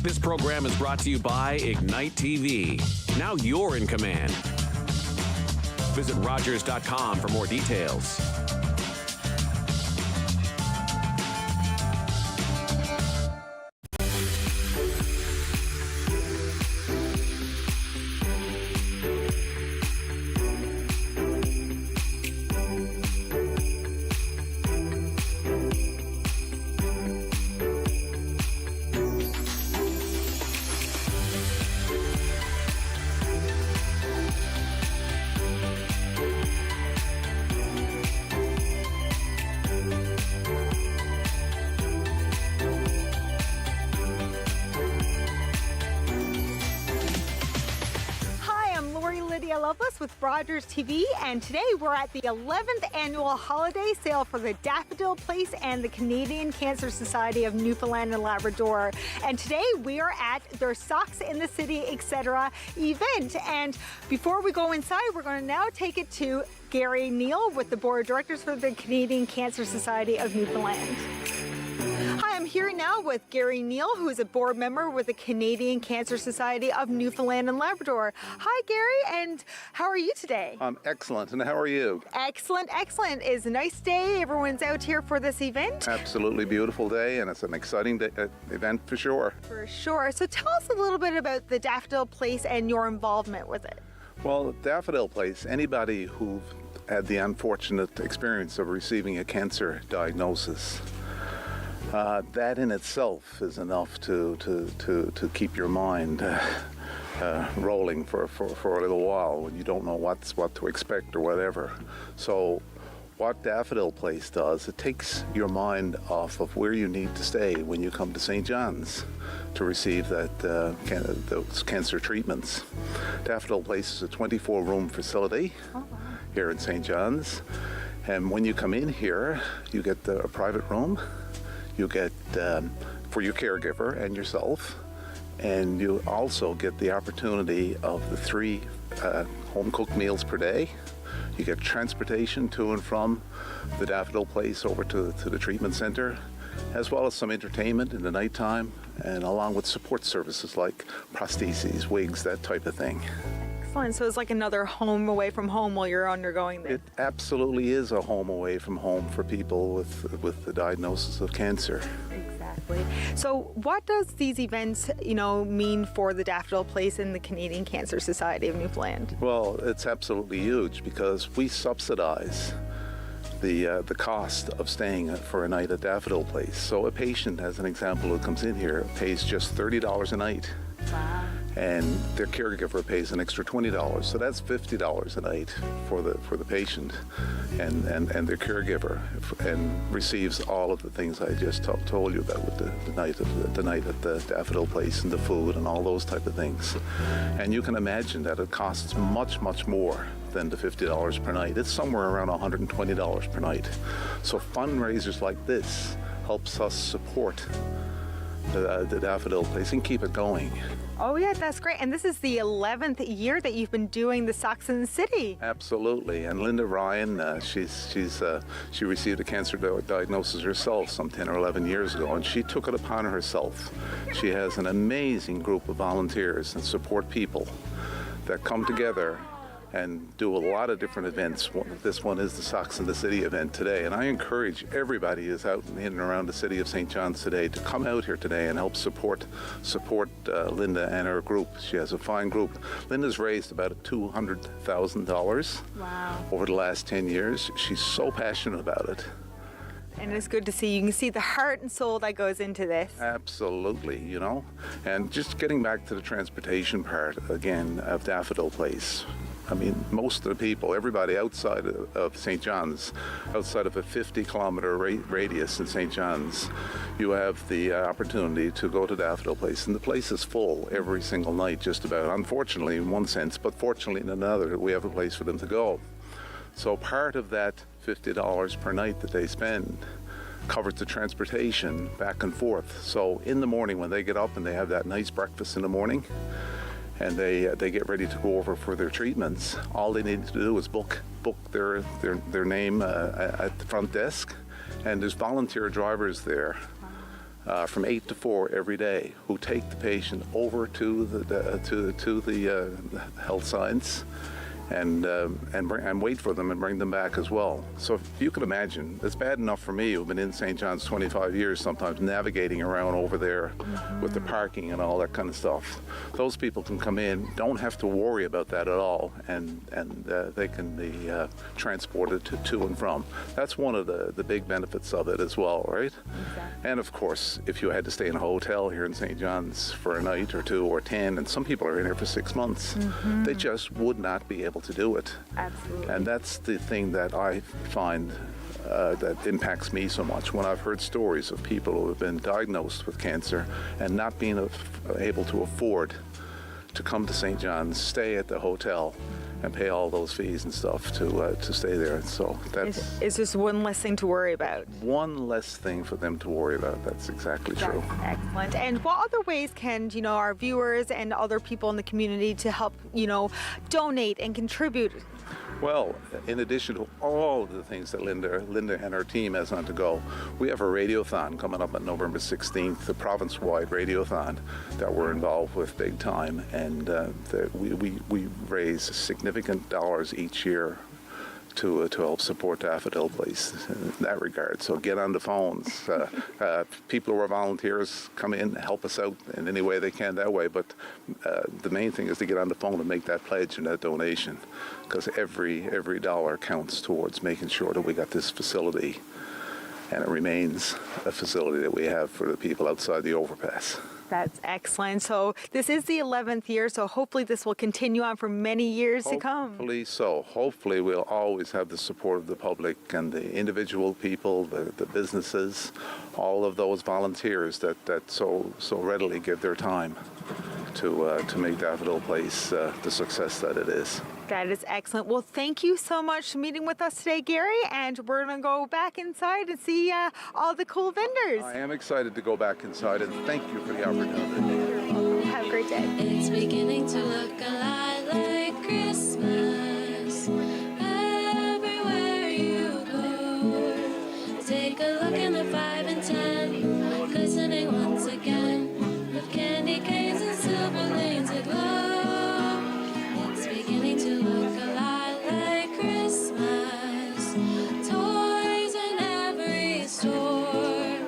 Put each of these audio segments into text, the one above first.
This program is brought to you by Ignite TV. Now you're in command. Visit Rogers.com for more details. With Rogers TV, and today we're at the 11th annual holiday sale for the Daffodil Place and the Canadian Cancer Society of Newfoundland and Labrador. And today we are at their Socks in the City, etc. event. And before we go inside, we're going to now take it to Gary Neal with the Board of Directors for the Canadian Cancer Society of Newfoundland. Hi, I'm here now with Gary Neal, who is a board member with the Canadian Cancer Society of Newfoundland and Labrador. Hi, Gary, and how are you today? I'm excellent, and how are you? Excellent, excellent. It's a nice day. Everyone's out here for this event. Absolutely beautiful day, and it's an exciting event for sure. For sure. So tell us a little bit about the Daffodil Place and your involvement with it. Well, Daffodil Place, anybody who had the unfortunate experience of receiving a cancer diagnosis, that in itself is enough to keep your mind rolling for a little while when you don't know what to expect or whatever. So what Daffodil Place does, it takes your mind off of where you need to stay when you come to St. John's to receive those cancer treatments. Daffodil Place is a 24-room facility here in St. John's, and when you come in here, you get a private room. You get for your caregiver and yourself, and you also get the opportunity of the 3 home-cooked meals per day. You get transportation to and from the Daffodil Place over to the treatment center, as well as some entertainment in the nighttime, and along with support services like prostheses, wigs, that type of thing. Excellent. So it's like another home away from home while you're undergoing this. It absolutely is a home away from home for people with the diagnosis of cancer. Exactly. So what does these events, mean for the Daffodil Place and the Canadian Cancer Society of Newfoundland? Well, it's absolutely huge because we subsidize the cost of staying for a night at Daffodil Place. So a patient, as an example, who comes in here pays just $30 a night. Wow. And their caregiver pays an extra $20. So that's $50 a night for the patient and their caregiver, and receives all of the things I just told you about with the night at the Daffodil Place and the food and all those type of things. And you can imagine that it costs much, much more than the $50 per night. It's somewhere around $120 per night. So fundraisers like this helps us support the Daffodil Place and keep it going. Oh yeah, that's great. And this is the 11th year that you've been doing the Socks in the City. Absolutely. And Linda Ryan, she received a cancer diagnosis herself some 10 or 11 years ago, and she took it upon herself. She has an amazing group of volunteers and support people that come together and do a lot of different events. This one is the Socks in the City event today, and I encourage everybody who's out in and around the city of St. John's today to come out here today and help support Linda and her group. She has a fine group. Linda's raised about $200,000 over the last 10 years. She's so passionate about it. And it's good to see. You can see the heart and soul that goes into this. Absolutely, And just getting back to the transportation part again of Daffodil Place. I mean, most of the people, everybody outside of St. John's, outside of a 50-kilometer radius in St. John's, you have the opportunity to go to Daffodil Place. And the place is full every single night, just about. Unfortunately, in one sense, but fortunately in another, we have a place for them to go. So part of that $50 per night that they spend covers the transportation back and forth. So in the morning when they get up and they have that nice breakfast in the morning, and they get ready to go over for their treatments, all they need to do is book their name at the front desk, and there's volunteer drivers there from 8 to 4 every day, who take the patient over to the health science and wait for them and bring them back as well. So if you can imagine, it's bad enough for me, who've been in St. John's 25 years, sometimes navigating around over there with the parking and all that kind of stuff. Those people can come in, don't have to worry about that at all, and they can be transported to and from. That's one of the big benefits of it as well, right? Exactly. And of course, if you had to stay in a hotel here in St. John's for a night or 2 or 10, and some people are in here for 6 months, they just would not be able to do it. Absolutely. And that's the thing that I find that impacts me so much when I've heard stories of people who have been diagnosed with cancer and not being able to afford to come to St. John's, stay at the hotel, and pay all those fees and stuff to stay there. So that's it's just one less thing to worry about. One less thing for them to worry about. That's exactly true. That's excellent. And what other ways can our viewers and other people in the community to help donate and contribute? Well, in addition to all of the things that Linda and her team has on to go, we have a radiothon coming up on November 16th, the province-wide radiothon that we're involved with big time, and we raise significant dollars each year to help support Daffodil Place in that regard. So get on the phones. People who are volunteers come in, help us out in any way they can that way. But the main thing is to get on the phone and make that pledge and that donation, because every dollar counts towards making sure that we got this facility, and it remains a facility that we have for the people outside the overpass. That's excellent. So this is the 11th year, so hopefully this will continue on for many years to come. Hopefully so. Hopefully we'll always have the support of the public and the individual people, the businesses, all of those volunteers that so readily give their time to make Daffodil Place the success that it is. That is excellent. Well, thank you so much for meeting with us today, Gary, and we're going to go back inside and see all the cool vendors. I am excited to go back inside, and thank you for the opportunity. Have a great day. It's beginning to look a lot like Christmas everywhere you go. Take a look in the 5 and 10, glistening once again with candy canes and silver lanes aglow. It's beginning to look a lot like Christmas, toys in every store,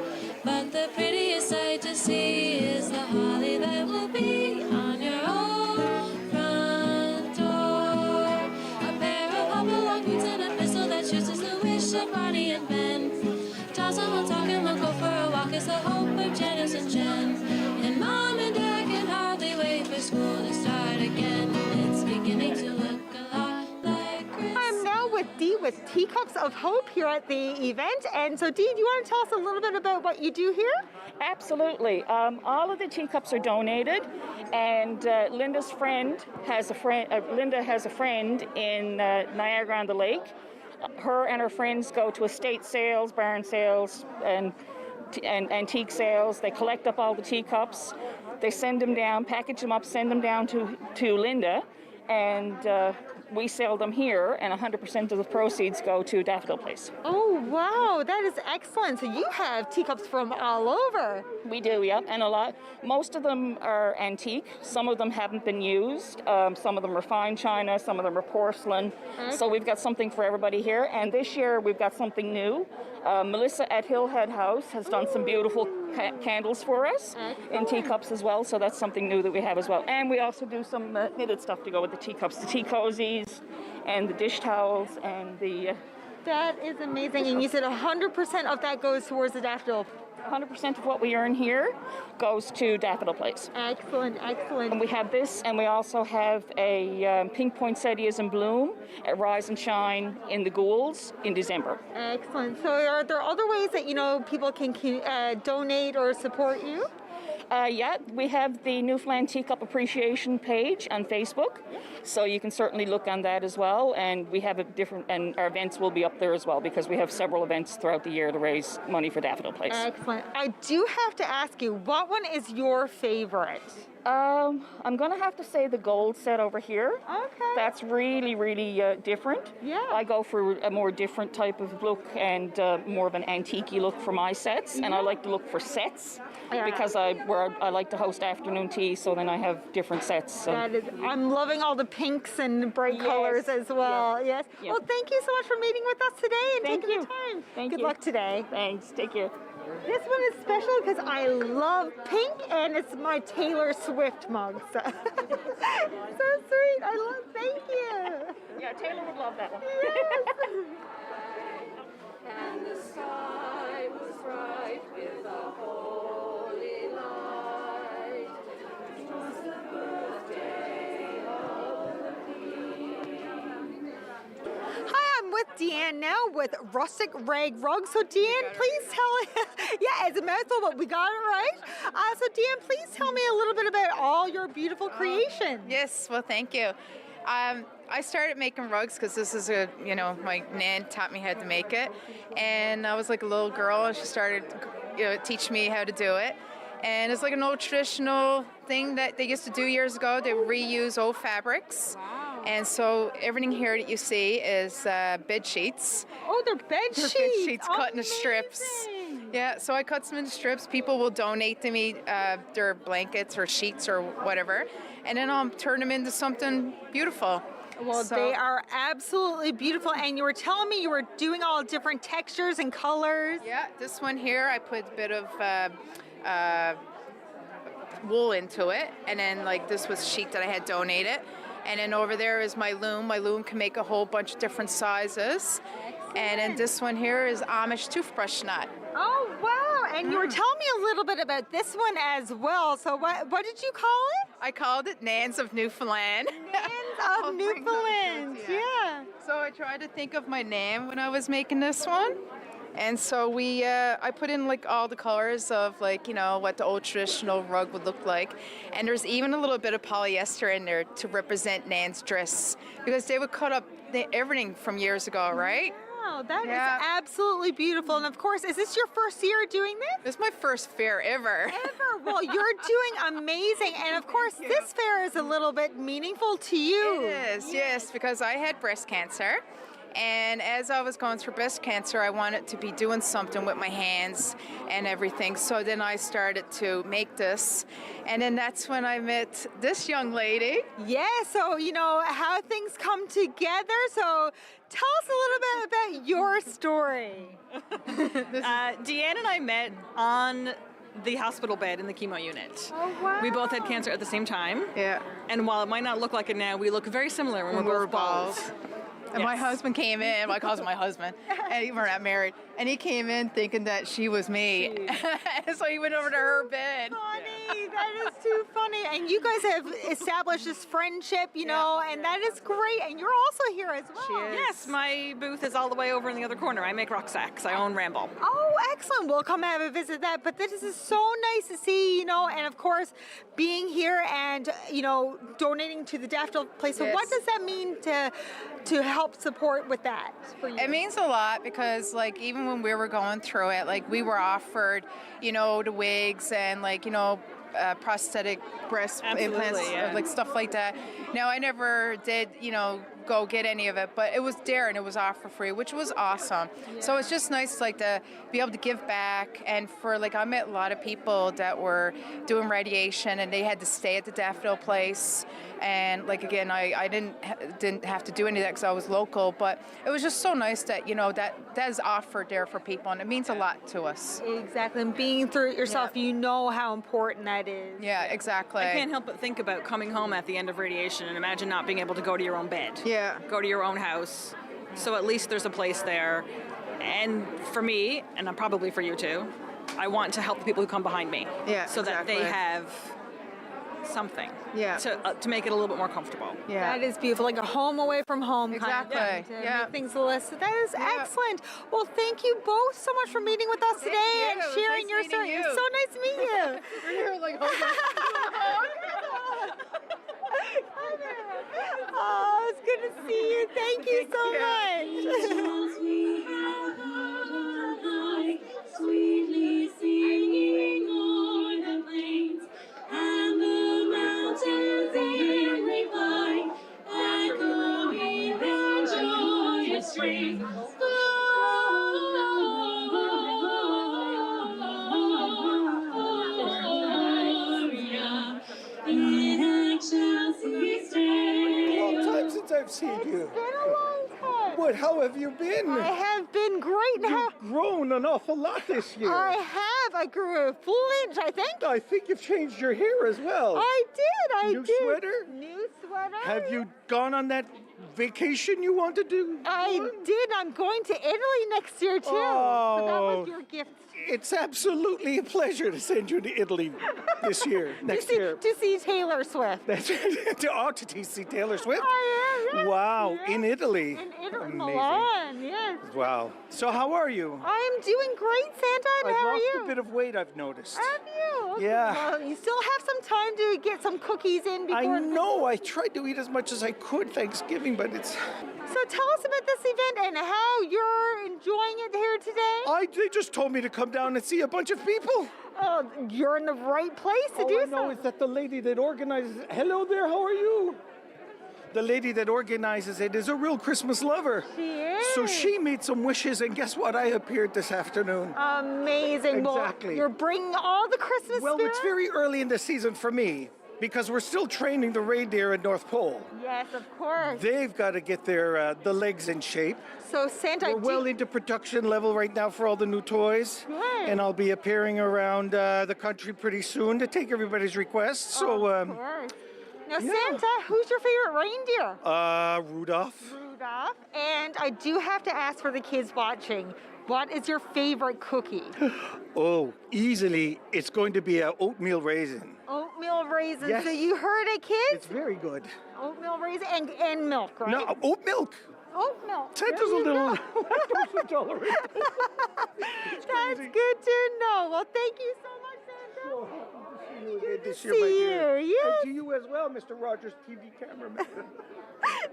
but the prettiest sight to see is the holly that will be on your own front door. A pair of hop-along boots and a pistol that shoots is the wish of Barney and Ben. Toss them on talk and we'll go for a walk is the hope of Janice and Jen. And Mom and Dad can hardly wait for school to start again. It's beginning to look a lot like Christmas. I'm now with Dee with Teacups of Hope here at the event. And so, Dee, do you want to tell us a little bit about what you do here? Absolutely. All of the teacups are donated, and Linda has a friend in Niagara-on-the-Lake. Her and her friends go to estate sales, barn sales, and antique sales. They collect up all the teacups. They send them down, package them up, send them down to Linda, and we sell them here, and 100% of the proceeds go to Daffodil Place. Oh, wow, that is excellent. So you have teacups from all over. We do, yep, and most of them are antique. Some of them haven't been used. Some of them are fine china, some of them are porcelain. Okay. So we've got something for everybody here, and this year we've got something new. Melissa at Hillhead House has done some beautiful candles for us in teacups as well, so that's something new that we have as well. And we also do some knitted stuff to go with the teacups, the tea cozies and the dish towels and the... That is amazing. And you said 100% of that goes towards the Daffodil. 100% of what we earn here goes to Daffodil Place. Excellent, excellent. And we have this, and we also have a pink poinsettias in bloom at Rise and Shine in the Goulds in December. Excellent. So are there other ways that, people can donate or support you? Yeah, we have the Newfoundland Teacup Appreciation page on Facebook, so you can certainly look on that as well. And we have and our events will be up there as well because we have several events throughout the year to raise money for Daffodil Place. Excellent. I do have to ask you, what one is your favorite? I'm going to have to say the gold set over here. Okay. That's really, really different. Yeah. I go for a more different type of look and more of an antique-y look for my sets, and I like to look for sets because I like to host afternoon tea, so then I have different sets. So. I'm loving all the pinks and bright colors as well. Yes. Yep. Well, thank you so much for meeting with us today and Thank taking you. the time. Thank Good you. luck today. Thanks. Take care. This one is special because I love pink and it's my Taylor Swift mug. So, so sweet. Thank you. Yeah, Taylor would love that one. Yes. And the sky was bright with a holy light. It was the birthday of the Queen. Hi, I'm with Deanne now with Rustic Rag Rugs. So Deanne, please tell yeah, it's a mouthful, but we got it right. So Deanne, please tell me a little bit about all your beautiful creations. Yes, well, thank you. I started making rugs because this is my nan taught me how to make it, and I was like a little girl, and she started, teaching me how to do it. And it's like an old traditional thing that they used to do years ago. They reuse old fabrics. Wow. And so everything here that you see is bed sheets. Oh, they're bed sheets. Bed sheets cut into strips. Yeah, so I cut them into strips. People will donate to me their blankets or sheets or whatever, and then I'll turn them into something beautiful. Well, they are absolutely beautiful, and you were telling me you were doing all different textures and colors. Yeah, this one here, I put a bit of wool into it, and then like this was sheet that I had donated, and then over there is my loom. My loom can make a whole bunch of different sizes. And then this one here is Amish toothbrush knot. Oh, wow. And you were telling me a little bit about this one as well. So what did you call it? I called it Nans of Newfoundland. Nans of Newfoundland, yeah. So I tried to think of my name when I was making this one. And so I put in like all the colors of like, what the old traditional rug would look like. And there's even a little bit of polyester in there to represent Nan's dress because they would cut up everything from years ago, right? Wow, that is absolutely beautiful. And of course, is this your first year doing this? This is my first fair ever. Ever? Well, you're doing amazing. And of course, this fair is a little bit meaningful to you. It is, yes, because I had breast cancer. And as I was going through breast cancer, I wanted to be doing something with my hands and everything. So then I started to make this. And then that's when I met this young lady. Yeah, so, how things come together. So tell us a little bit about your story. Deanne and I met on the hospital bed in the chemo unit. Oh, wow. We both had cancer at the same time. Yeah. And while it might not look like it now, we look very similar when we're both bald. And my husband came in, I call him my husband, and we're not married, and he came in thinking that she was me. So he went over to her bed. Funny, that is too funny. And you guys have established this friendship, and that is great. And you're also here as well. Yes, my booth is all the way over in the other corner. I make rucksacks. I own Ramble. Oh, excellent. We'll come have a visit that. But this is so nice to see, and of course, being here and, donating to the Daffodil Place. So what does that mean to help support with that for you? It means a lot because, like, even when we were going through it, like, we were offered, the wigs and, like, prosthetic breast implants, like stuff like that. Now, I never did, go get any of it, but it was there and it was off for free, which was awesome. So it's just nice, like, to be able to give back. And for, like, I met a lot of people that were doing radiation and they had to stay at the Daffodil Place. And, like, again, I didn't have to do any of that because I was local, but it was just so nice that, that is offered there for people, and it means a lot to us. Exactly, and being through it yourself, you know how important that is. Yeah, exactly. I can't help but think about coming home at the end of radiation and imagine not being able to go to your own bed. Yeah. Go to your own house. So at least there's a place there. And for me, and probably for you too, I want to help the people who come behind me. Yeah, so that they have something to make it a little bit more comfortable. Yeah. That is beautiful, like a home away from home Exactly. kind of thing. Yeah. Make things list. That is excellent. Well, thank you both so much for meeting with us today and sharing your story. It's so nice to meet you. We're here like Oh, it's good to see you. Thank you so much. Sweetly singing o'er the plains and the mountains in reply, echoing their joyous strains. Gloria in excelsis Deo. Long time since I've seen you. It's been a long time. What? How have you been? I have been great now. You've grown an awful lot this year. I have. I grew a full inch, I think. I think you've changed your hair as well. I did. New sweater? New sweater. Have you gone on that vacation you want to do? I did. I'm going to Italy next year too. So that was Oh. your gift. It's absolutely a pleasure to send you to Italy this year, next year. To see Taylor Swift. That's to see Taylor Swift. I am, yes, Wow, yes. in Italy. In Italy, Amazing. Milan, yes. Wow. So how are you? I am doing great, Santa. And I've how are lost you? a bit of weight, I've noticed. Have you? Okay, Yeah. Well, you still have some time to get some cookies in before. I know. I tried to eat as much as I could Thanksgiving, but it's. So tell us about this event and how you're enjoying it here today. They just told me to come down and see a bunch of people. Oh, you're in the right place to All do I know so. is that the lady that organizes. Hello there. How are you? The lady that organizes it is a real Christmas lover. She is. So she made some wishes, and guess what? I appeared this afternoon. Amazing. Exactly. Well, you're bringing all the Christmas Well, spirit. it's very early in the season for me because we're still training the reindeer at North Pole. Yes, of course. They've got to get their the legs in shape. So Santa, We're well into production level right now for all the new toys. Good. And I'll be appearing around the country pretty soon to take everybody's requests. So, of course. Now, yeah. Santa, who's your favorite reindeer? Rudolph. Rudolph. And I do have to ask for the kids watching, what is your favorite cookie? Oh, easily, it's going to be a oatmeal raisin. Oatmeal raisins. Yes. So you heard it, kids? It's very good. Oatmeal raisin and milk, right? No, oat milk. Oat milk. Santa's There a you little go. lactose intolerant. That's crazy. good to know. Well, thank you so much, Santa. Good to see see you, my dear. you, yes. And to you as well, Mr. Rogers, TV cameraman.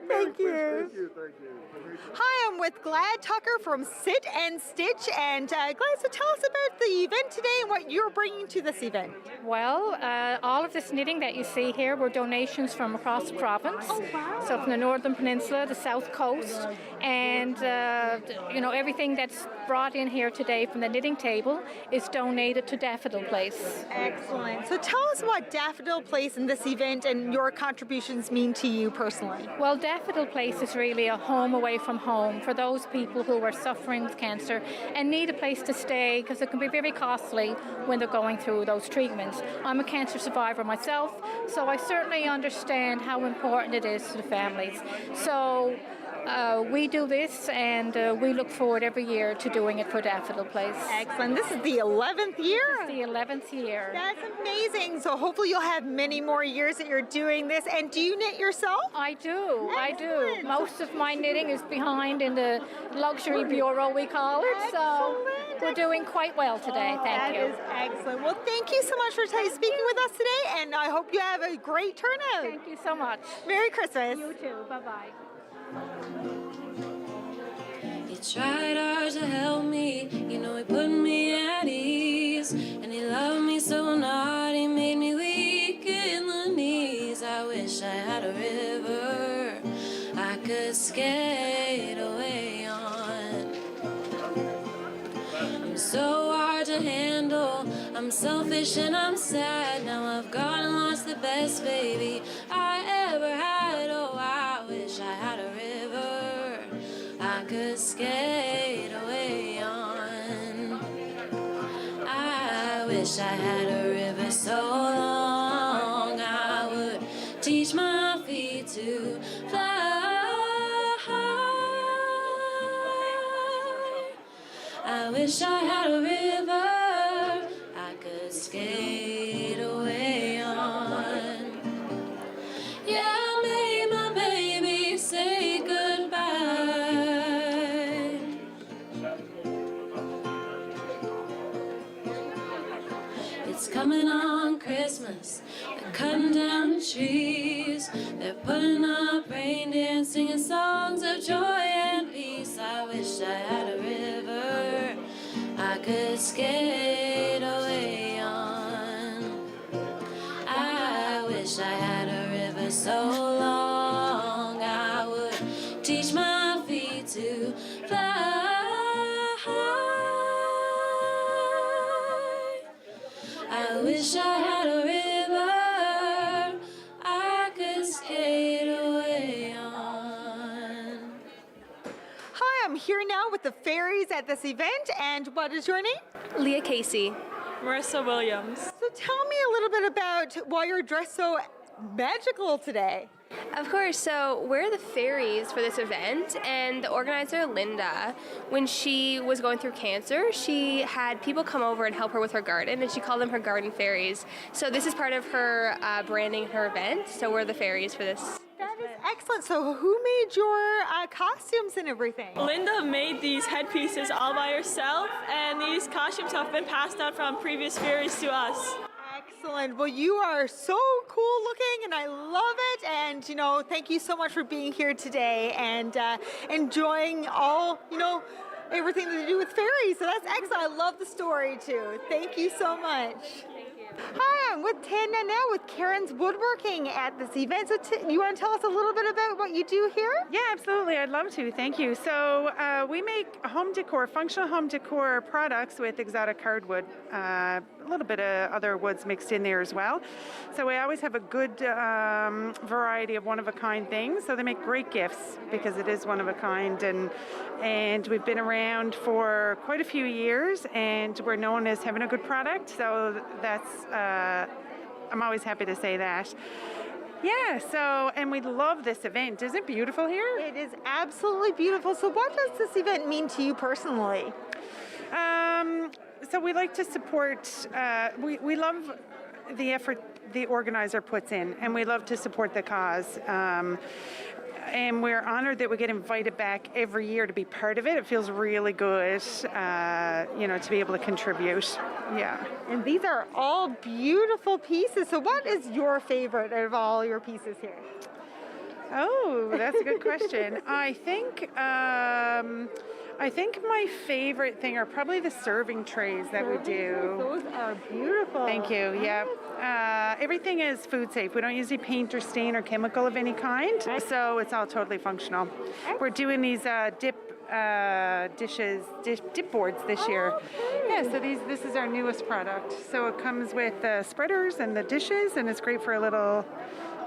Thank you. Thank you, thank you. Hi, I'm with Glad Tucker from Sit and Stitch. And Glad, so tell us about the event today and what you're bringing to this event. Well, all of this knitting that you see here were donations from across the province. Oh, wow. So from the Northern Peninsula, the South Coast, and everything that's brought in here today from the knitting table is donated to Daffodil Place. Excellent. So tell us what Daffodil Place in this event and your contributions mean to you personally. Well, Daffodil Place is really a home away from home for those people who are suffering with cancer and need a place to stay because it can be very costly when they're going through those treatments. I'm a cancer survivor myself, so I certainly understand how important it is to the families. So we do this, and we look forward every year to doing it for Daffodil Place. Excellent. This is the 11th year. It's the 11th year. That's amazing. So hopefully you'll have many more years that you're doing this. And do you knit yourself? I do. Excellent. Most of my knitting is behind in the luxury bureau, we call it. So Excellent. we're doing quite well today. Thank you. That is excellent. Well, thank you so much for speaking with us today, and I hope you have a great turnout. Thank you so much. Merry Christmas. You too. Bye-bye. He tried hard to help me, he put me at ease. And he loved me so hard, he made me weak in the knees. I wish I had a river I could skate away on. I'm so hard to handle, I'm selfish and I'm sad. Now I've gone and lost the best baby I ever had. Oh, I wish I had a river I could skate away on. I wish I had a river so long I would teach my feet to fly. I wish I had a river I could skate away on. Yeah, I made my baby say goodbye. It's coming on Christmas. They're cutting down the trees. They're putting up reindeer and singing songs of joy and peace. I wish I had a river I could skate away on. I wish I had a river so long I would teach my feet to fly. I wish I had a river I could skate away on. Hi, I'm here now with the fairies at this event, and what is your name? Leah Casey. Marissa Williams. So tell me a little bit about why you're dressed so magical today. Of course, so we're the fairies for this event, and the organizer, Linda, when she was going through cancer, she had people come over and help her with her garden, and she called them her garden fairies. So this is part of her branding her event, so we're the fairies for this. That is excellent. So who made your costumes and everything? Linda made these headpieces all by herself, and these costumes have been passed down from previous fairies to us. Excellent. Well, you are so cool looking, and I love it. And, you know, thank you so much for being here today and enjoying all, you know, everything to do with fairies. So that's excellent. I love the story, too. Thank you so much. Hi, I'm with Tanya now with Karen's Woodworking at this event. So you want to tell us a little bit about what you do here? Yeah, absolutely. I'd love to. Thank you. So we make home decor, functional home decor products with exotic hardwood, a little bit of other woods mixed in there as well. So we always have a good variety of one-of-a-kind things. So they make great gifts because it is one of a kind, and we've been around for quite a few years, and we're known as having a good product. So that's I'm always happy to say that. Yeah, so, and we love this event. Isn't it beautiful here? It is absolutely beautiful. So what does this event mean to you personally? So we like to support, we love the effort the organizer puts in, and we love to support the cause. And we're honored that we get invited back every year to be part of it. It feels really good, you know, to be able to contribute. Yeah. And these are all beautiful pieces. So what is your favorite of all your pieces here? Oh, that's a good question. I think my favorite thing are probably the serving trays that we do. Those are beautiful. Thank you. Yeah. Everything is food safe. We don't use any paint or stain or chemical of any kind, so it's all totally functional. We're doing these dip boards this year. Yeah, so this is our newest product. So it comes with the spreaders and the dishes, and it's great for a little,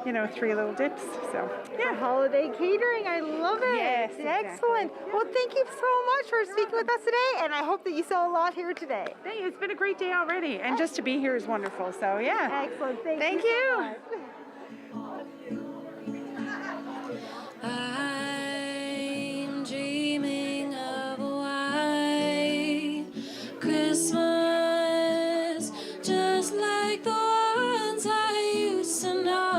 you know, 3 little dips. So yeah, holiday catering. I love it. Yes, excellent. Exactly. Well, thank you so much for speaking with us today, and I hope that you saw a lot here today. It's been a great day already, and just to be here is wonderful. So yeah. Excellent. Thank you. So much. I'm dreaming of a white Christmas, just like the ones I used to know,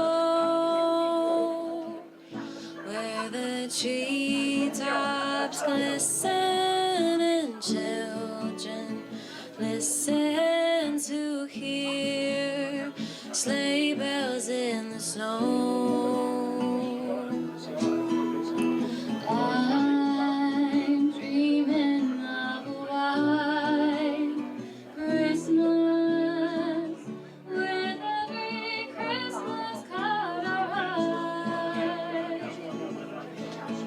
where the treetops glisten and children listen to hear sleigh bells in the snow. I'm dreaming of a white Christmas, with every Christmas card I write.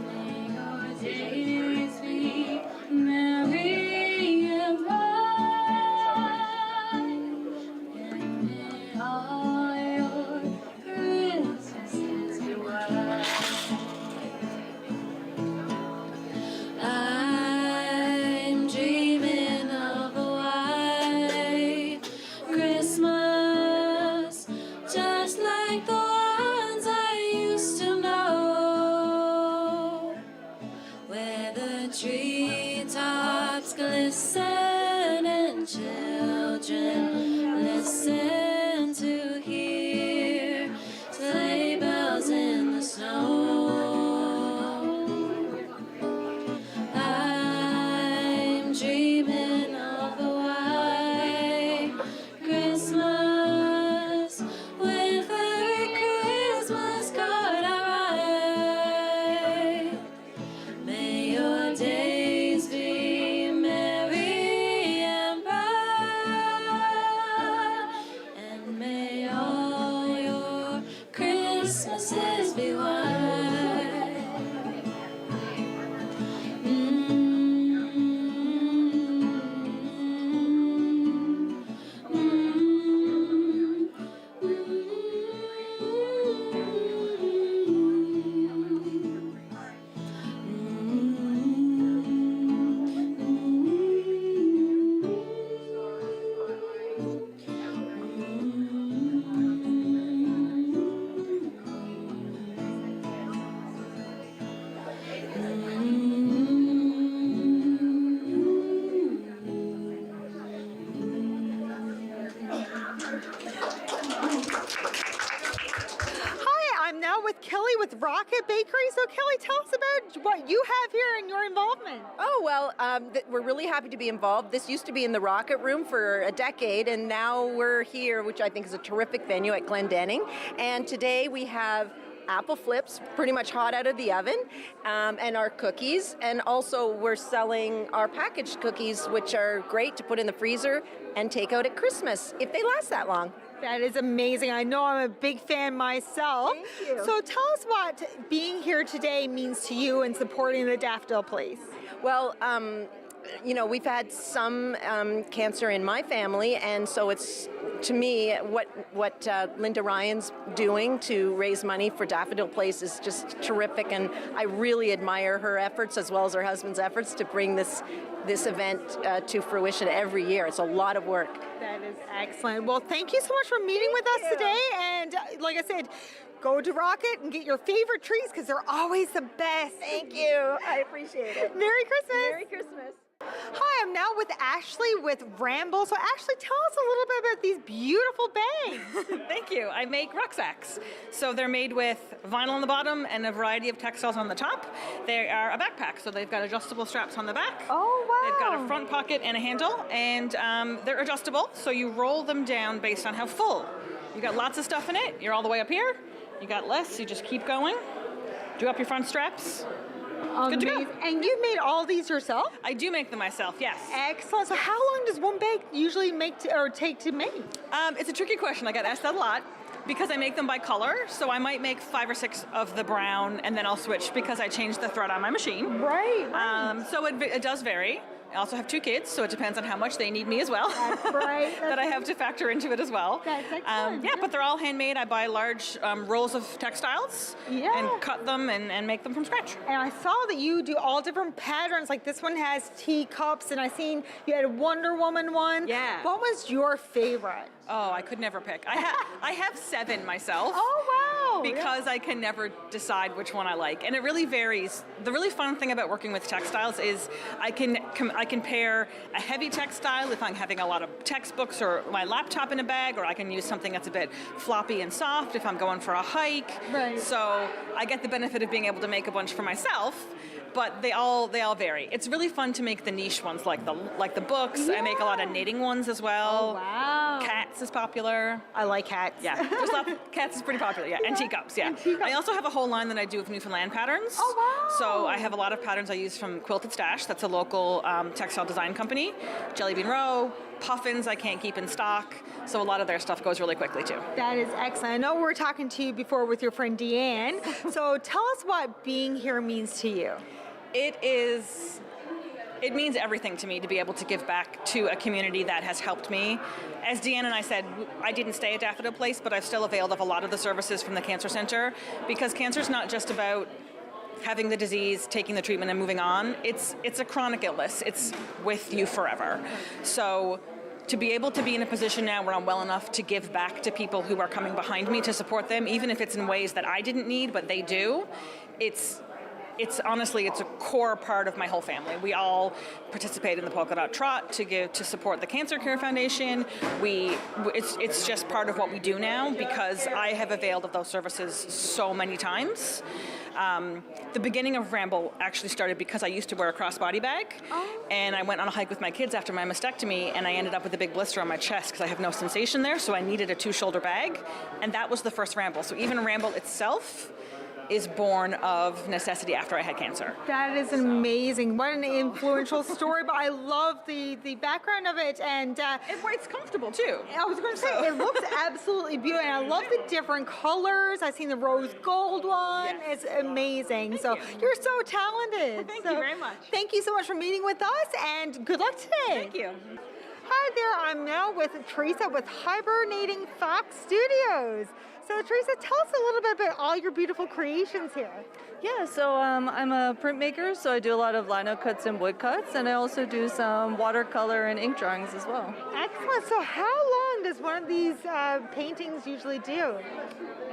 May your days be merry and bright, and may all your Christmases be white. I'm dreaming of a white Christmas, just like the ones I used to know, where the treetops glisten and children listen to hear sleigh bells in the snow. I'm dreaming of a white Christmas. Christmases be white. Hi, I'm now with Kelly with Rocket Bakery. So Kelly, tell us about what you have here and your involvement. Oh, well, we're really happy to be involved. This used to be in the Rocket Room for a decade, and now we're here, which I think is a terrific venue at Glendenning. And today we have apple flips, pretty much hot out of the oven, and our cookies. And also we're selling our packaged cookies, which are great to put in the freezer and take out at Christmas, if they last that long. That is amazing. I know I'm a big fan myself. Thank you. So tell us what being here today means to you and supporting the Daffodil Place. Well, you know, we've had some cancer in my family, and so it's, to me, what Linda Ryan's doing to raise money for Daffodil Place is just terrific, and I really admire her efforts as well as her husband's efforts to bring this event to fruition every year. It's a lot of work. That is excellent. Well, thank you so much for meeting with us today. And like I said, go to Rocket and get your favorite trees because they're always the best. Thank you. I appreciate it. Merry Christmas. Merry Christmas. Hi, I'm now with Ashley with Ramble. So Ashley, tell us a little bit about these beautiful bags. Thank you. I make rucksacks. So they're made with vinyl on the bottom and a variety of textiles on the top. They are a backpack, so they've got adjustable straps on the back. Oh, wow. They've got a front pocket and a handle, and they're adjustable, so you roll them down based on how full. You got lots of stuff in it. You're all the way up here. You got less, you just keep going. Do up your front straps. Good to go. And you made all these yourself? I do make them myself, yes. Excellent. So how long does one bag usually take to make? It's a tricky question. I get asked that a lot because I make them by color. So I might make 5 or 6 of the brown, and then I'll switch because I change the thread on my machine. Right. So it does vary. I also have 2 kids, so it depends on how much they need me as well. That's right. that I have to factor into it as well. That's excellent. Yeah, but they're all handmade. I buy large rolls of textiles and cut them and make them from scratch. And I saw that you do all different patterns. Like this one has teacups, and I seen you had a Wonder Woman one. Yeah. What was your favorite? Oh, I could never pick. I have 7 myself. Oh, wow. Because I can never decide which one I like. And it really varies. The really fun thing about working with textiles is I can pair a heavy textile if I'm having a lot of textbooks or my laptop in a bag, or I can use something that's a bit floppy and soft if I'm going for a hike. Right. So I get the benefit of being able to make a bunch for myself, but they all vary. It's really fun to make the niche ones like the books. I make a lot of knitting ones as well. Oh, wow. Cats is popular. I like cats. Yeah, there's lots of cats is pretty popular. Yeah, and teacups. Yeah. I also have a whole line that I do of Newfoundland patterns. Oh, wow. So I have a lot of patterns I use from Quilted Stash. That's a local textile design company. Jelly Bean Row, Puffins I can't keep in stock. So a lot of their stuff goes really quickly too. That is excellent. I know we were talking to you before with your friend Deanne. So tell us what being here means to you. It means everything to me to be able to give back to a community that has helped me. As Deanne and I said, I didn't stay at Daffodil Place, but I've still availed of a lot of the services from the Cancer Center, because cancer is not just about having the disease, taking the treatment, and moving on. It's a chronic illness. It's with you forever. So to be able to be in a position now where I'm well enough to give back to people who are coming behind me to support them, even if it's in ways that I didn't need, but they do, it's honestly, it's a core part of my whole family. We all participate in the Polka Dot Trot to support the Cancer Care Foundation. It's just part of what we do now, because I have availed of those services so many times. The beginning of Ramble actually started because I used to wear a crossbody bag, and I went on a hike with my kids after my mastectomy, and I ended up with a big blister on my chest because I have no sensation there, so I needed a 2-shoulder bag, and that was the first Ramble. So even Ramble itself is born of necessity after I had cancer. That is amazing. What an influential story, but I love the background of it. And it's comfortable too. I was going to say, it looks absolutely beautiful. And I love the different colors. I've seen the rose gold one. It's amazing. You're so talented. Thank you very much. Thank you so much for meeting with us, and good luck today. Thank you. Hi there, I'm now with Teresa with Hibernating Fox Studios. So Teresa, tell us a little bit about all your beautiful creations here. Yeah, so I'm a printmaker, so I do a lot of lino cuts and wood cuts, and I also do some watercolor and ink drawings as well. Excellent. So how long does one of these paintings usually do?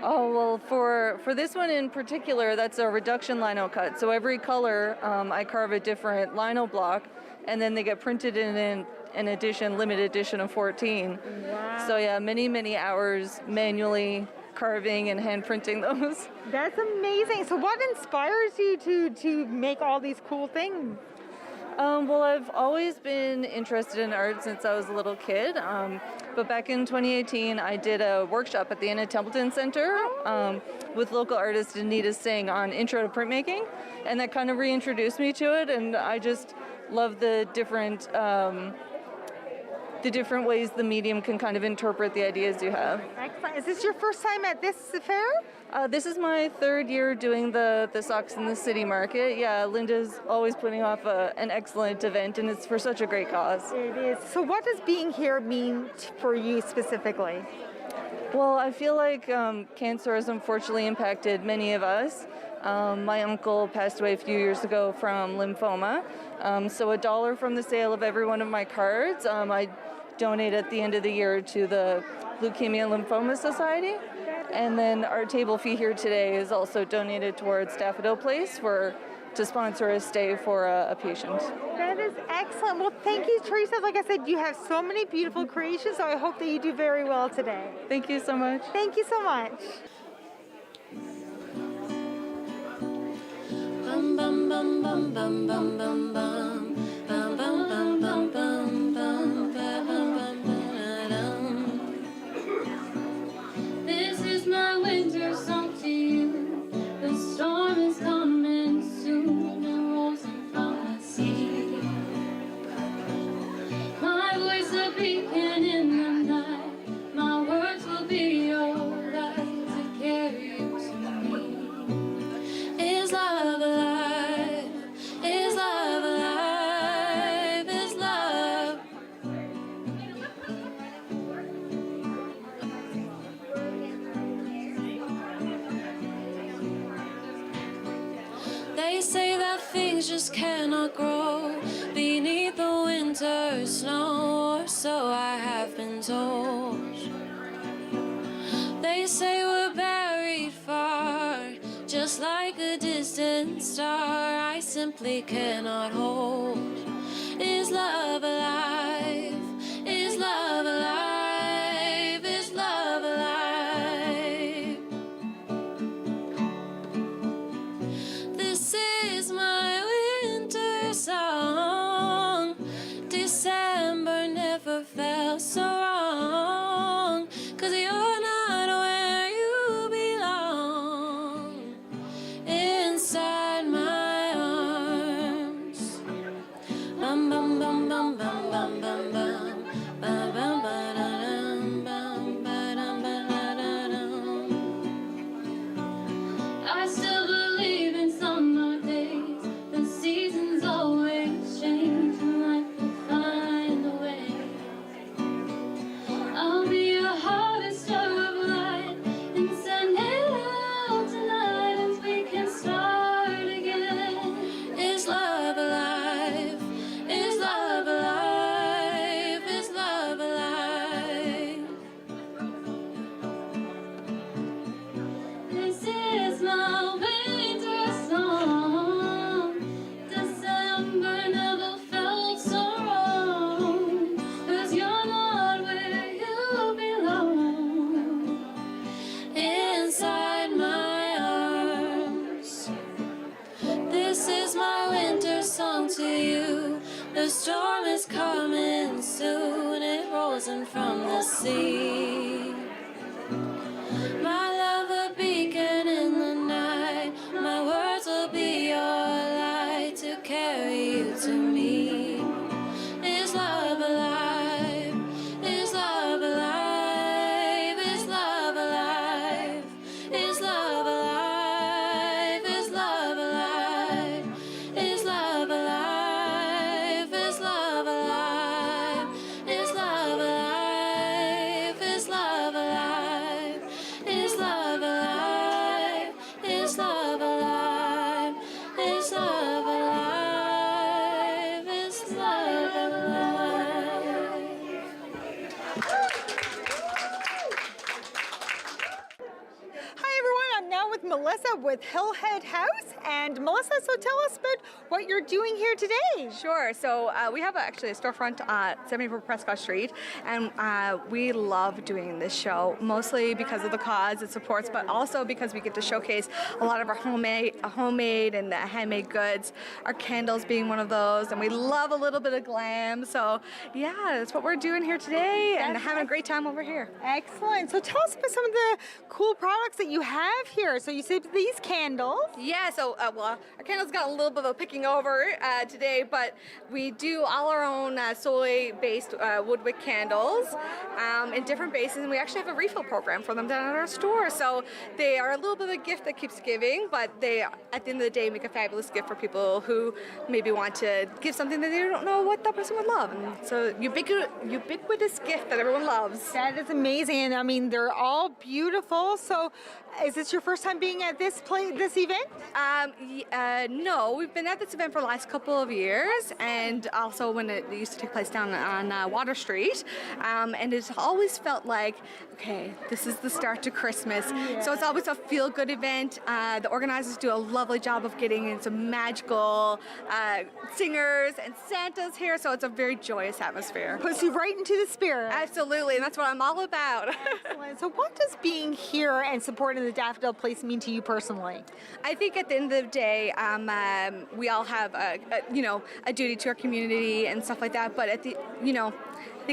Oh, well, for this one in particular, that's a reduction lino cut. So every color, I carve a different lino block, and then they get printed in an edition, limited edition of 14. Wow. So yeah, many hours manually carving and hand printing those. That's amazing. So what inspires you to make all these cool things? Well, I've always been interested in art since I was a little kid. But back in 2018, I did a workshop at the Anna Templeton Center with local artist Anita Singh on intro to printmaking, and that kind of reintroduced me to it. And I just love the different ways the medium can kind of interpret the ideas you have. Excellent. Is this your first time at this fair? This is my third year doing the Socks in the City Market. Yeah, Linda's always putting off an excellent event, and it's for such a great cause. It is. So what does being here mean for you specifically? Well, I feel like cancer has unfortunately impacted many of us. My uncle passed away a few years ago from lymphoma. So $1 from the sale of every one of my cards, I donate at the end of the year to the Leukemia and Lymphoma Society. And then our table fee here today is also donated towards Daffodil Place to sponsor a stay for a patient. That is excellent. Well, thank you, Teresa. Like I said, you have so many beautiful creations, so I hope that you do very well today. Thank you so much. Thank you so much. Bum bum bum bum bum bum bum bum bum bum bum bum bum bum bum bum. This is my winter song to you. The storm is coming soon and rolling from the sea. My voice a beacon in the night. My words will be your light to carry you to me. Is love alive? Is love alive? Is love? They say that things just cannot grow beneath the winter snow, or so I have been told. They say we're buried far, just like a distant star I simply cannot hold. Is love alive? Is love alive? Is love alive? This is my winter song. December never felt so wrong, 'cause you're not where you belong. Inside my arms. Bum bum bum bum bum bum bum bum. Bum bum ba-da-dum, bum ba-dum ba-da-da-dum. I still believe in summer days. The seasons always change and life will find a way. I'll be a harvester of light and send it out tonight as we can start again. Is love alive? Is love alive? Is love alive? This is my winter song. December never felt so wrong, 'cause you're not where you belong. Inside my arms. This is my winter song to you. The storm is coming soon, it rolls in from the sea. My love, a beacon in the night. Melissa with Hillhead House. And Melissa, so tell us about what you're doing here today. Sure. So we have actually a storefront at 74 Prescott Street, and we love doing this show, mostly because of the cause it supports, but also because we get to showcase a lot of our homemade and handmade goods, our candles being one of those, and we love a little bit of glam. So yeah, that's what we're doing here today, and having a great time over here. Excellent. So tell us about some of the cool products that you have here. So you said these candles. Yeah, so well, our candles got a little bit of a picking over today, but we do all our own soy-based wood wick candles in different bases, and we actually have a refill program for them down at our store. So they are a little bit of a gift that keeps giving, but they, at the end of the day, make a fabulous gift for people who maybe want to give something that they don't know what that person would love. And so ubiquitous gift that everyone loves. That is amazing, and I mean they're all beautiful. So, is this your first time being at this event? No, we've been at this event for the last couple of years, and also when it used to take place down on Water Street, and it's always felt like, okay, this is the start to Christmas. Yeah. So it's always a feel-good event. The organizers do a lovely job of getting in some magical singers and Santas here, so it's a very joyous atmosphere. Puts you right into the spirit. Absolutely, and that's what I'm all about. Excellent. So what does being here and supporting the Daffodil Place mean to you personally? I think at the end of the day, we all have a duty to our community and stuff like that. But I think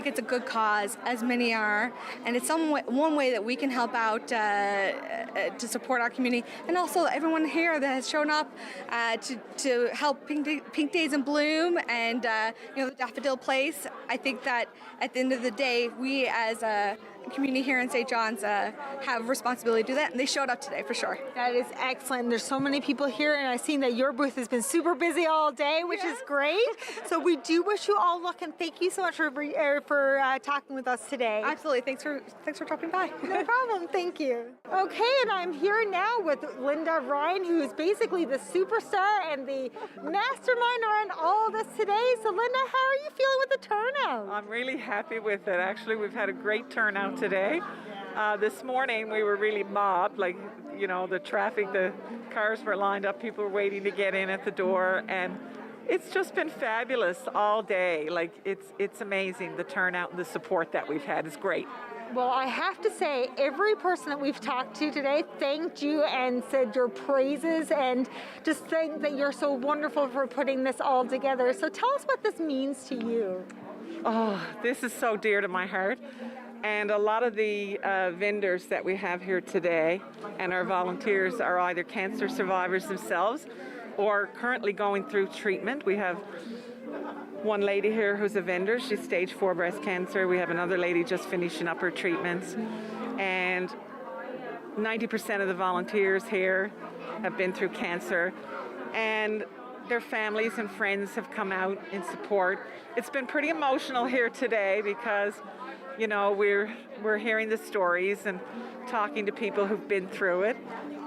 it's a good cause, as many are, and it's one way that we can help out to support our community, and also everyone here that has shown up to help Pink Days in Bloom and the Daffodil Place. I think that at the end of the day, we as a community here in St. John's have a responsibility to do that, and they showed up today for sure. That is excellent. There's so many people here, and I've seen that your booth has been super busy all day, which is great. So we do wish you all luck, and thank you so much for talking with us today. Absolutely. Thanks for dropping by. No problem. Thank you. Okay, and I'm here now with Linda Ryan, who is basically the superstar and the mastermind around all of this today. So Linda, how are you feeling with the turnout? I'm really happy with it. Actually, we've had a great turnout today. This morning we were really mobbed, the traffic, the cars were lined up, people were waiting to get in at the door, and it's just been fabulous all day. It's amazing, the turnout and the support that we've had is great. Well, I have to say, every person that we've talked to today thanked you and said your praises and just think that you're so wonderful for putting this all together. So tell us what this means to you. Oh, this is so dear to my heart. And a lot of the vendors that we have here today and our volunteers are either cancer survivors themselves or currently going through treatment. We have one lady here who's a vendor. She's stage 4 breast cancer. We have another lady just finishing up her treatments. And 90% of the volunteers here have been through cancer. And their families and friends have come out in support. It's been pretty emotional here today because we're hearing the stories and talking to people who've been through it,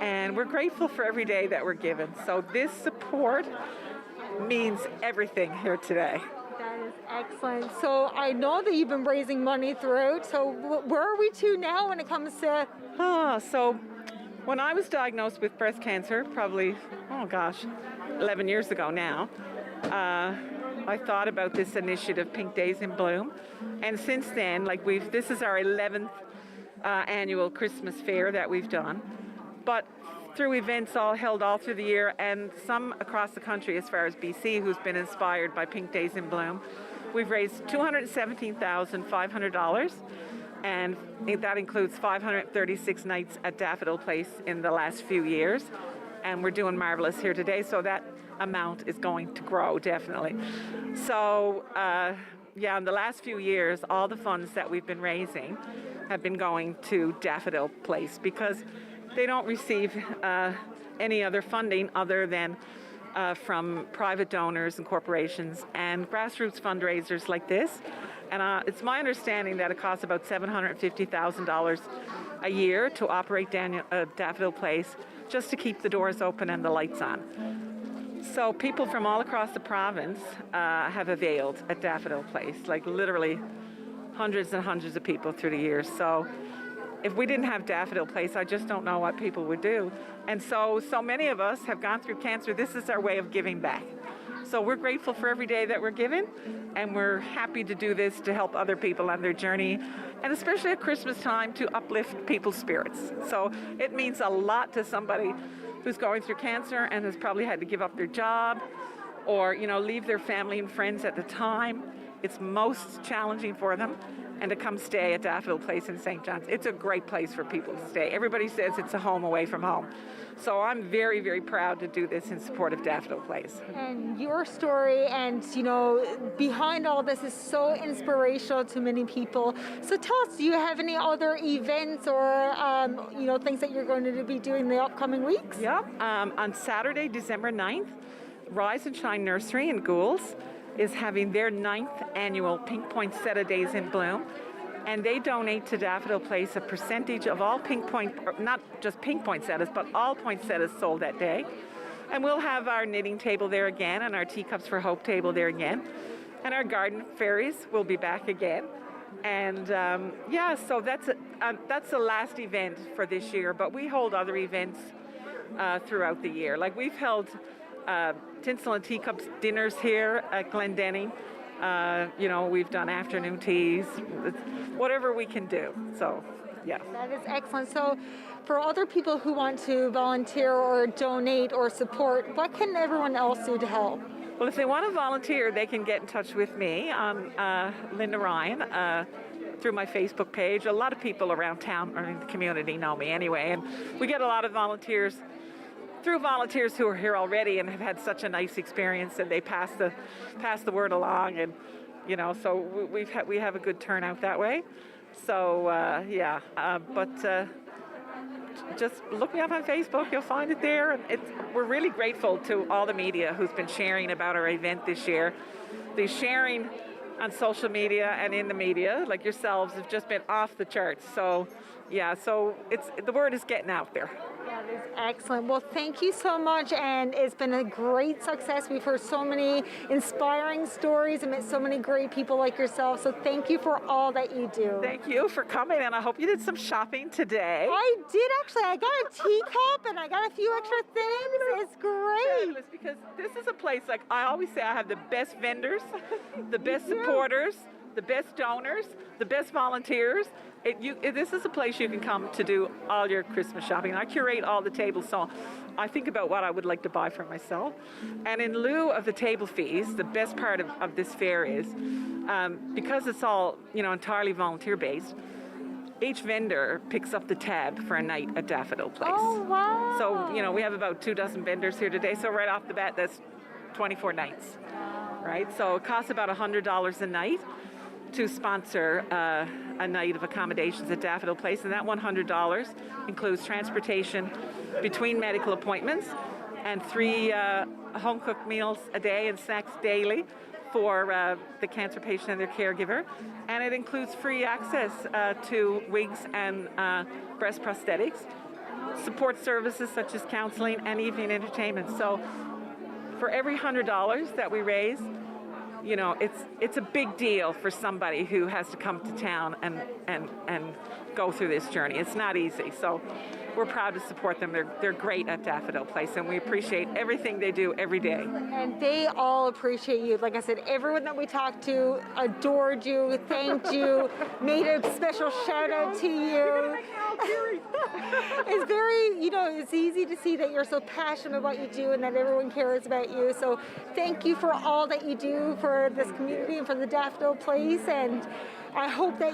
and we're grateful for every day that we're given. So this support means everything here today. That is excellent. So I know that you've been raising money throughout. So where are we to now when it comes to? So when I was diagnosed with breast cancer, probably 11 years ago now, I thought about this initiative, Pink Days in Bloom, and since then, this is our 11th annual Christmas fair that we've done, but through events all held all through the year, and some across the country as far as BC, who's been inspired by Pink Days in Bloom, we've raised $217,500, and that includes 536 nights at Daffodil Place in the last few years, and we're doing marvelous here today, so that amount is going to grow, definitely. So, in the last few years, all the funds that we've been raising have been going to Daffodil Place because they don't receive any other funding other than from private donors and corporations and grassroots fundraisers like this. And it's my understanding that it costs about $750,000 a year to operate Daffodil Place just to keep the doors open and the lights on. So people from all across the province have availed at Daffodil Place, literally hundreds and hundreds of people through the years. So if we didn't have Daffodil Place, I just don't know what people would do. And so many of us have gone through cancer. This is our way of giving back. So we're grateful for every day that we're given, and we're happy to do this to help other people on their journey, and especially at Christmas time to uplift people's spirits. So it means a lot to somebody who's going through cancer and has probably had to give up their job or, leave their family and friends at the time it's most challenging for them, and to come stay at Daffodil Place in St. John's. It's a great place for people to stay. Everybody says it's a home away from home. So I'm very, very proud to do this in support of Daffodil Place. And your story and, behind all this is so inspirational to many people. So tell us, do you have any other events or, things that you're going to be doing in the upcoming weeks? Yeah. On Saturday, December 9th, Rise and Shine Nursery in Goulds is having their 9th annual Pink Poinsettia Days in Bloom. And they donate to Daffodil Place a percentage of all not just pink poinsettias, but all poinsettias sold that day. And we'll have our knitting table there again, and our Teacups for Hope table there again. And our garden fairies will be back again. And so that's the last event for this year, but we hold other events throughout the year. Like we've held Tinsel and Teacups dinners here at Glendenning. We've done afternoon teas, whatever we can do. So, yeah. That is excellent. So, for other people who want to volunteer or donate or support, what can everyone else do to help? Well, if they want to volunteer, they can get in touch with me on Linda Ryan through my Facebook page. A lot of people around town or in the community know me anyway, and we get a lot of volunteers who are here already and have had such a nice experience, and they pass the word along, and so we have a good turnout that way. So just look me up on Facebook, you'll find it there. And we're really grateful to all the media who's been sharing about our event this year. The sharing on social media and in the media, like yourselves, have just been off the charts. So the word is getting out there. That is excellent. Well, thank you so much, and it's been a great success. We've heard so many inspiring stories and met so many great people like yourself, so thank you for all that you do. Thank you for coming, and I hope you did some shopping today. I did, actually. I got a teacup, and I got a few extra things. It's great. Because this is a place, like I always say, I have the best vendors, the best supporters, the best donors, the best volunteers. This is a place you can come to do all your Christmas shopping. I curate all the tables, so I think about what I would like to buy for myself. And in lieu of the table fees, the best part of this fair is, because it's all entirely volunteer-based, each vendor picks up the tab for a night at Daffodil Place. Oh, wow. So, we have about 24 vendors here today, so right off the bat, that's 24 nights, right? So it costs about $100 a night to sponsor a night of accommodations at Daffodil Place, and that $100 includes transportation between medical appointments and 3 home-cooked meals a day and snacks daily for the cancer patient and their caregiver, and it includes free access to wigs and breast prosthetics, support services such as counseling and evening entertainment. So for every $100 that we raise, it's a big deal for somebody who has to come to town and go through this journey. It's not easy. So we're proud to support them. They're great at Daffodil Place, and we appreciate everything they do every day. And they all appreciate you. Like I said, everyone that we talked to adored you, thanked you, made a special shout out to you. It's very, it's easy to see that you're so passionate about what you do and that everyone cares about you. So thank you for all that you do for this community and for the Daffodil Place. And I hope that,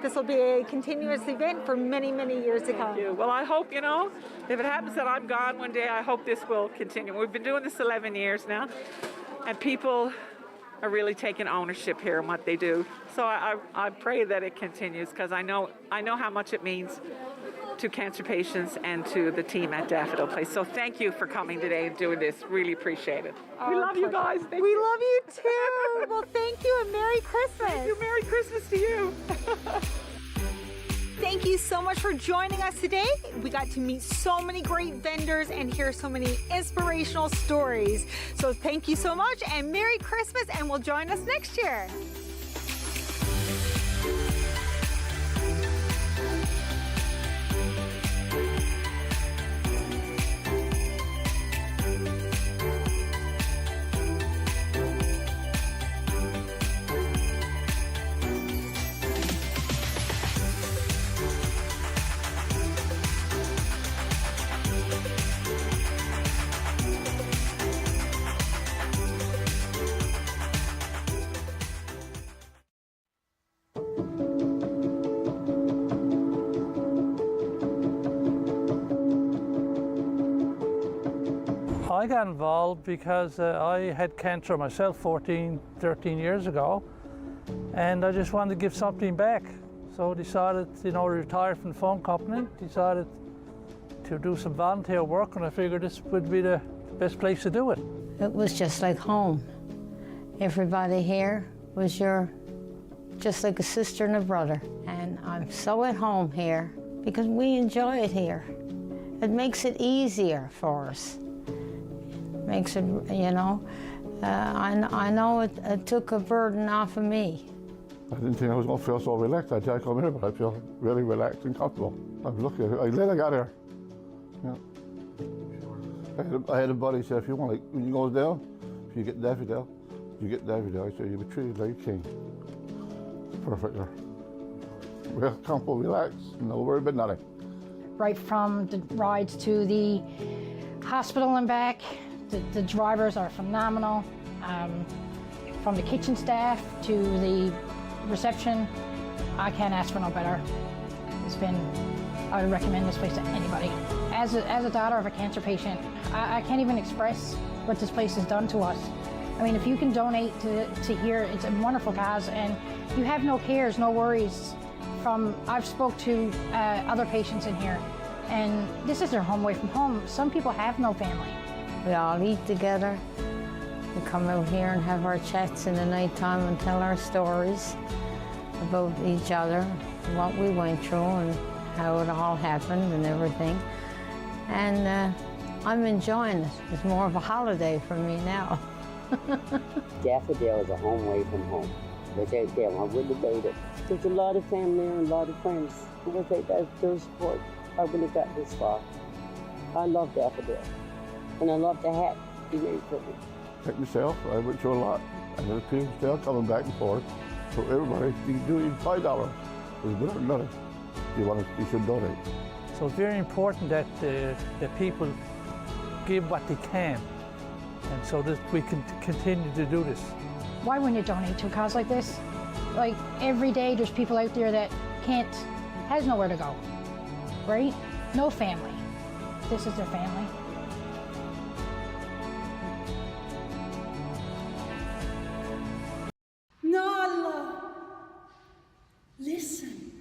this will be a continuous event for many, many years to come. Thank you. Well, I hope, if it happens that I'm gone one day, I hope this will continue. We've been doing this 11 years now, and people are really taking ownership here in what they do. So I pray that it continues, because I know how much it means to cancer patients and to the team at Daffodil Place. So thank you for coming today and doing this. Really appreciate it. We love you guys. We love you too. Well, thank you, and Merry Christmas. Thank you. Merry Christmas to you. Thank you so much for joining us today. We got to meet so many great vendors and hear so many inspirational stories. So thank you so much, and Merry Christmas, and we'll join us next year. I got involved because I had cancer myself 13 years ago, and I just wanted to give something back. So I decided, to retire from the phone company, decided to do some volunteer work, and I figured this would be the best place to do it. It was just like home. Everybody here was just like a sister and a brother. And I'm so at home here because we enjoy it here. It makes it easier for us. Makes it, I know it took a burden off of me. I didn't think I was going to feel so relaxed until I come here, but I feel really relaxed and comfortable. I'm lucky. I'm glad I got here. Yeah. I had a buddy say, if you want, when you go down, if you get daffodil, you get daffodil. I said, you'll be treated like a king. Perfect there. Real comfortable, relaxed, no worry about nothing. Right from the rides to the hospital and back, the drivers are phenomenal. From the kitchen staff to the reception, I can't ask for no better. I would recommend this place to anybody. As a daughter of a cancer patient, I can't even express what this place has done to us. I mean, if you can donate to here, it's a wonderful cause, and you have no cares, no worries. I've spoke to other patients in here, and this is their home away from home. Some people have no family. We all eat together. We come out here and have our chats in the nighttime and tell our stories about each other, what we went through and how it all happened and everything. And I'm enjoying it. It's more of a holiday for me now. Daffodil is a home away from home. Without them, I wouldn't have made it. There's a lot of family and a lot of friends. Without their support, I wouldn't have got this far. I love Daffodil, and I love the hat he made for me. Like myself, I went through a lot, and there's people still coming back and forth. So everybody, you can do even $5. It's better than nothing. You should donate. So it's very important that the people give what they can, and so that we can continue to do this. Why wouldn't you donate to a cause like this? Like, every day there's people out there that has nowhere to go, right? No family. This is their family. Nala, listen.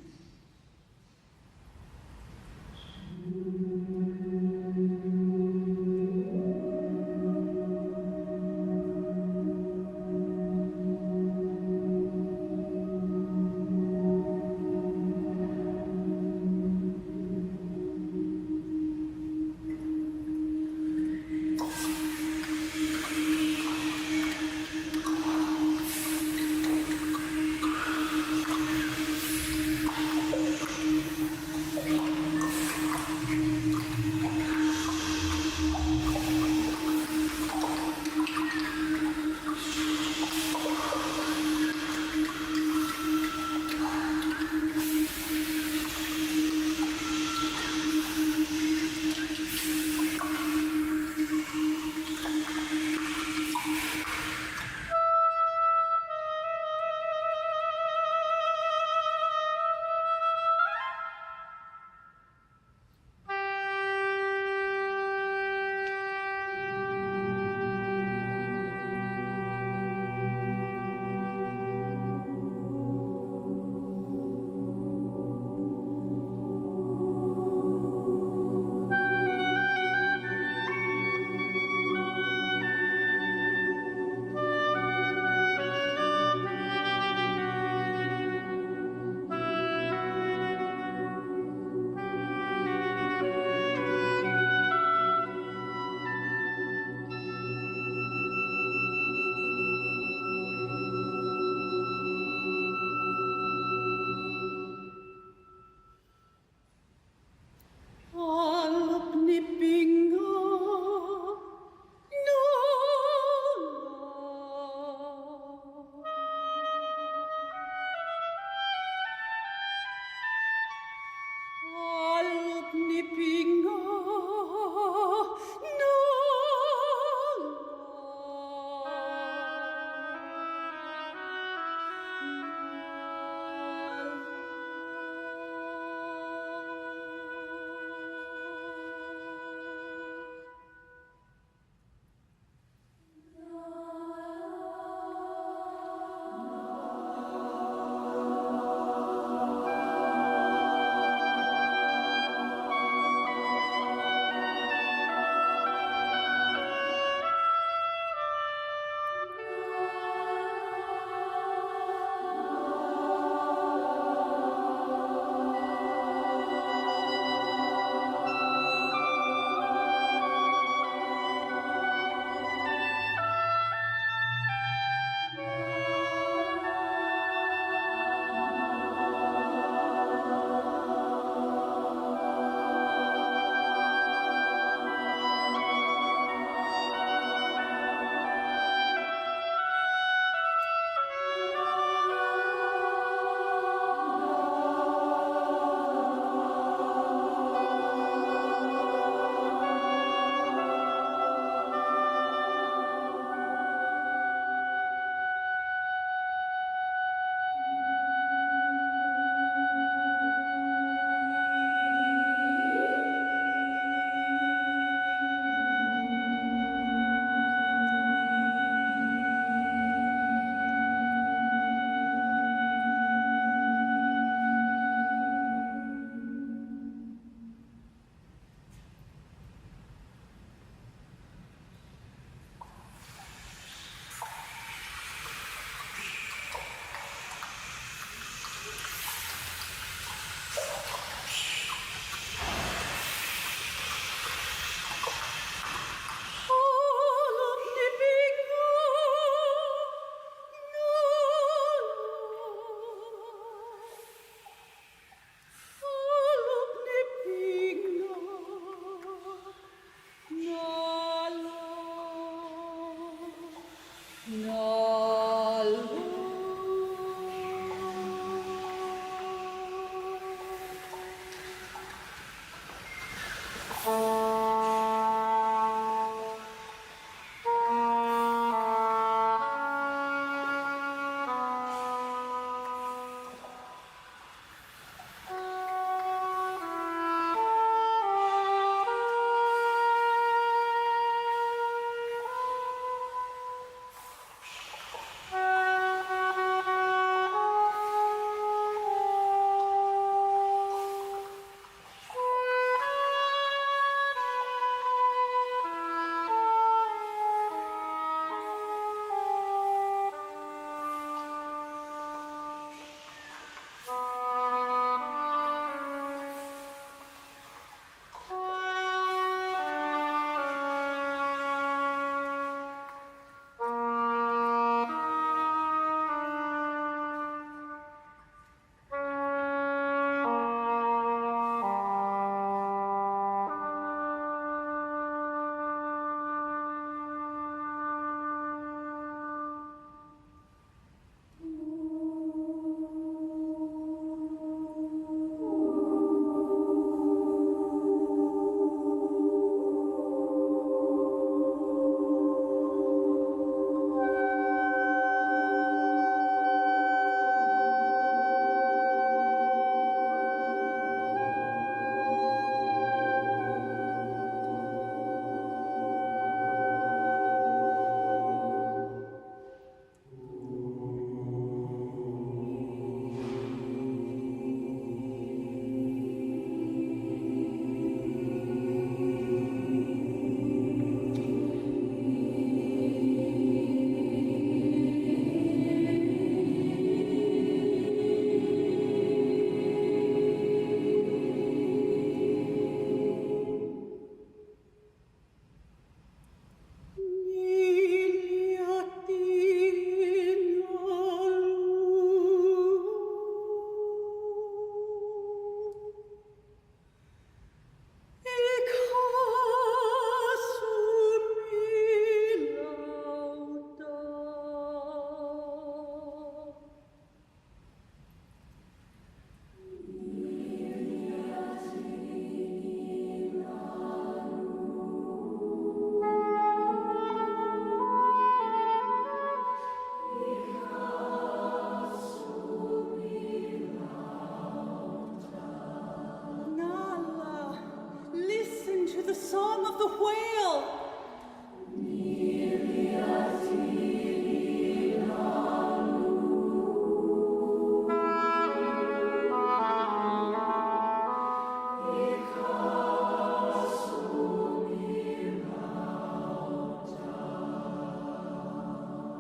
song of the whale.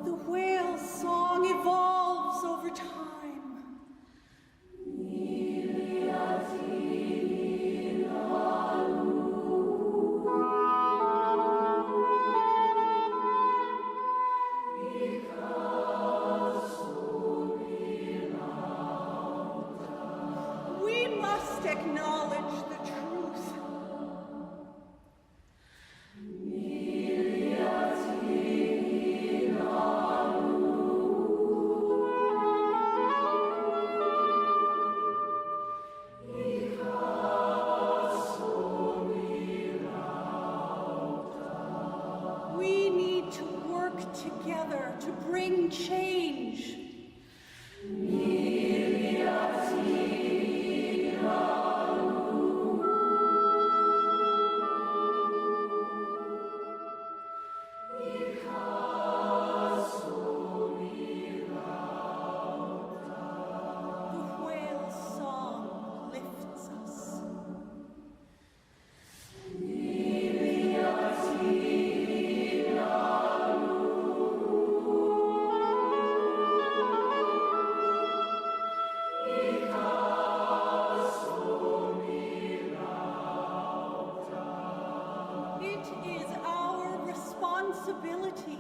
The whale's song evolves over time. We must acknowledge the truth. We need to work together to bring change. The whale's song lifts us. It is our responsibility